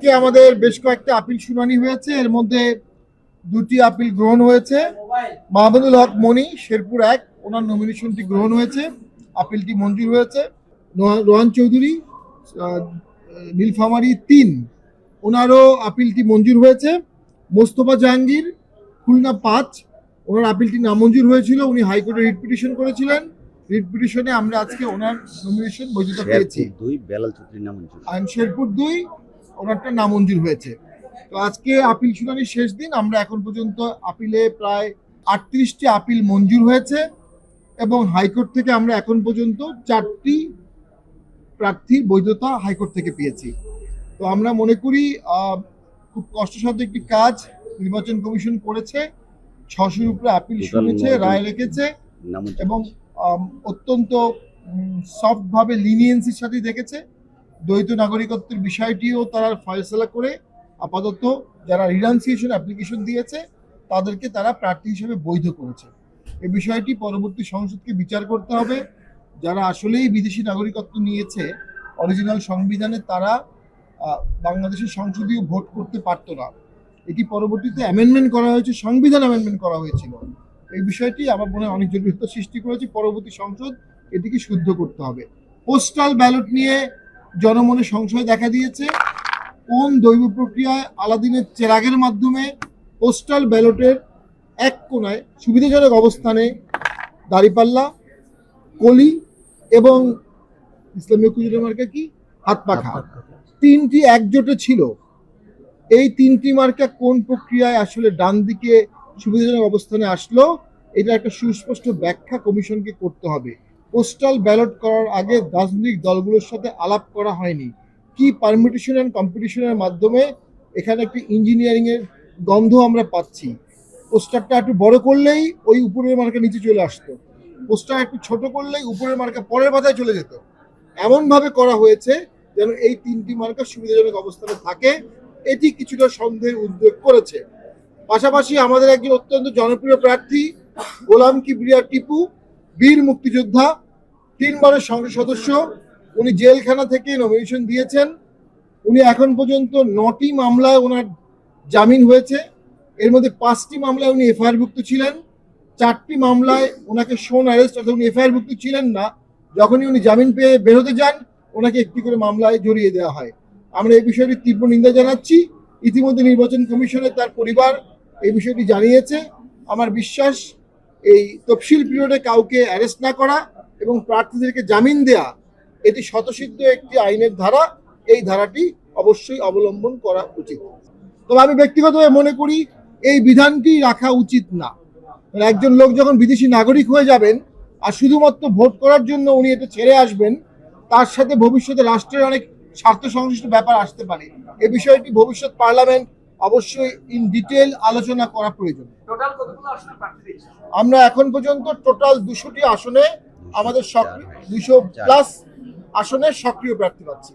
আমাদের বেশ কয়েকটা আপিল শুনানি হয়েছে। এর মধ্যে দুটি আপিল গ্রহণ হয়েছে। মাহমুদুল হক মনি শেরপুর 1 ওনার নমিনেশনটি গ্রহণ হয়েছে, আপিলটি মঞ্জুর হয়েছে। রোহান চৌধুরী নীলফামারী 3 ওনারও আপিলটি মঞ্জুর হয়েছে। মোস্তফা জাহাঙ্গীর খুলনা 5 ওনার আপিলটি নামঞ্জুর হয়েছিল, উনি হাইকোর্টে রিট পিটিশন করেছিলেন। রিট পিটিশনে আমরা আজকে ওনার নমিনেশন বৈধতা পেয়েছি। শেরপুর 2 ওনারটা নামঞ্জুর হয়েছে। তো আজকে আপিল শুনানির শেষ দিন। আমরা এখন পর্যন্ত আপিলে প্রায় 38টি আপিল মঞ্জুর হয়েছে এবং হাইকোর্ট থেকে আমরা এখন পর্যন্ত 4টি প্রার্থীর বৈধতা হাইকোর্ট থেকে পেয়েছি। তো আমরা মনে করি খুব কষ্টসাধ্য একটি কাজ নির্বাচন কমিশন করেছে। 600-এর উপরে আপিল শুনেছে, রায় রেখেছে এবং অত্যন্ত সফটভাবে লিনিয়েন্সির সাথে দেখেছে। দ্বৈত নাগরিকত্বের বিষয়টিও তারা ফয়সলা করে আপাতত যারা রিনাউন্সিয়েশন অ্যাপ্লিকেশন দিয়েছে তাদেরকে তারা প্রার্থী হিসেবে বৈধ করেছে। এই বিষয়টি পরবর্তী সংসদকে বিচার করতে হবে। যারা আসলেই বিদেশি নাগরিকত্ব নিয়েছে অরিজিনাল সংবিধানে, তারা বাংলাদেশের সংসদীয় ভোট করতে পারতো না। এটি পরবর্তীতে অ্যামেন্ডমেন্ট করা হয়েছে, সংবিধান অ্যামেন্ডমেন্ট করা হয়েছিল। এই বিষয়টি আমার মনে হয় অনেক জটিলতা সৃষ্টি করেছে। পরবর্তী সংসদ এটিকে শুদ্ধ করতে হবে। পোস্টাল ব্যালট নিয়ে জনমনে সংশয় দেখা দিয়েছে। কোন দৈব প্রক্রিয়ায় আলাদিনের চেরাগের মাধ্যমে পোস্টাল ব্যালটের এক কোণায় সুবিধাজনক অবস্থানে দাঁড়িপাল্লা, কলি এবং ইসলামীয় কুজুরের মার্কা কি হাত পাখা 3টি একজোটে ছিল। এই 3টি মার্কা কোন প্রক্রিয়ায় আসলে ডান দিকে সুবিধাজনক অবস্থানে আসলো, এটা একটা সুস্পষ্ট ব্যাখ্যা কমিশনকে করতে হবে। পোস্টাল ব্যালট করার আগে রাজনৈতিক দলগুলোর সাথে আলাপ করা হয়নি। কি পারমিটেশন অ্যান্ড কম্পিটিশনের মাধ্যমে এখানে একটি ইঞ্জিনিয়ারিং এর গন্ধ আমরা পাচ্ছি। পোস্টারটা একটু বড় করলেই ওই উপরের মার্কা নিচে চলে আসতো, পোস্টার একটু ছোট করলেই উপরের মার্কা পরের পাতায় চলে যেত। এমনভাবে করা হয়েছে যেন এই 3টি মার্কা সুবিধাজনক অবস্থানে থাকে। এটি কিছুটা সন্দেহের উদ্বেগ করেছে। পাশাপাশি আমাদের একজন অত্যন্ত জনপ্রিয় প্রার্থী গোলাম কিবরিয়া টিপু, বীর মুক্তিযোদ্ধা, 3 বারের সংসদ সদস্য, উনি জেলখানা থেকে নমিনেশন দিয়েছেন। উনি এখন পর্যন্ত 9টি মামলায় ওনার জামিন হয়েছে। এর মধ্যে 5টি মামলায় উনি এফআইআর-ভুক্ত ছিলেন, 4টি মামলায় ওনাকে শোন অ্যারেস্ট, অর্থাৎ উনি এফআইআর-ভুক্ত ছিলেন না। যখনই উনি জামিন পেয়ে বেরোতে যান ওনাকে একটি করে মামলায় জড়িয়ে দেওয়া হয়। আমরা এই বিষয়টি তীব্র নিন্দা জানাচ্ছি। ইতিমধ্যে নির্বাচন কমিশনে তার পরিবার এই বিষয়টি জানিয়েছে। আমার বিশ্বাস এই তফসিল পিরিয়ডে কাউকে অ্যারেস্ট না করা এবং প্রার্থীদেরকে জামিন দেয়া এটি স্বতঃসিদ্ধ একটি আইনের ধারা। এই ধারাটি অবশ্যই অবলম্বন করা উচিত। তবে আমি ব্যক্তিগতভাবে মনে করি এই বিধানটি রাখা উচিত না। একজন লোক যখন বিদেশি নাগরিক হয়ে যাবেন আর শুধুমাত্র ভোট করার জন্য উনি এটা ছেড়ে আসবেন, তার সাথে ভবিষ্যতে রাষ্ট্রের অনেক স্বার্থ সংশ্লিষ্ট ব্যাপার আসতে পারে। এই বিষয়টি ভবিষ্যৎ পার্লামেন্ট অবশ্যই ইন ডিটেল আলোচনা করা প্রয়োজন। আমরা এখন পর্যন্ত টোটাল 200টি আসনে আমাদের 200+ আসনের সক্রিয় প্রার্থী পাচ্ছি।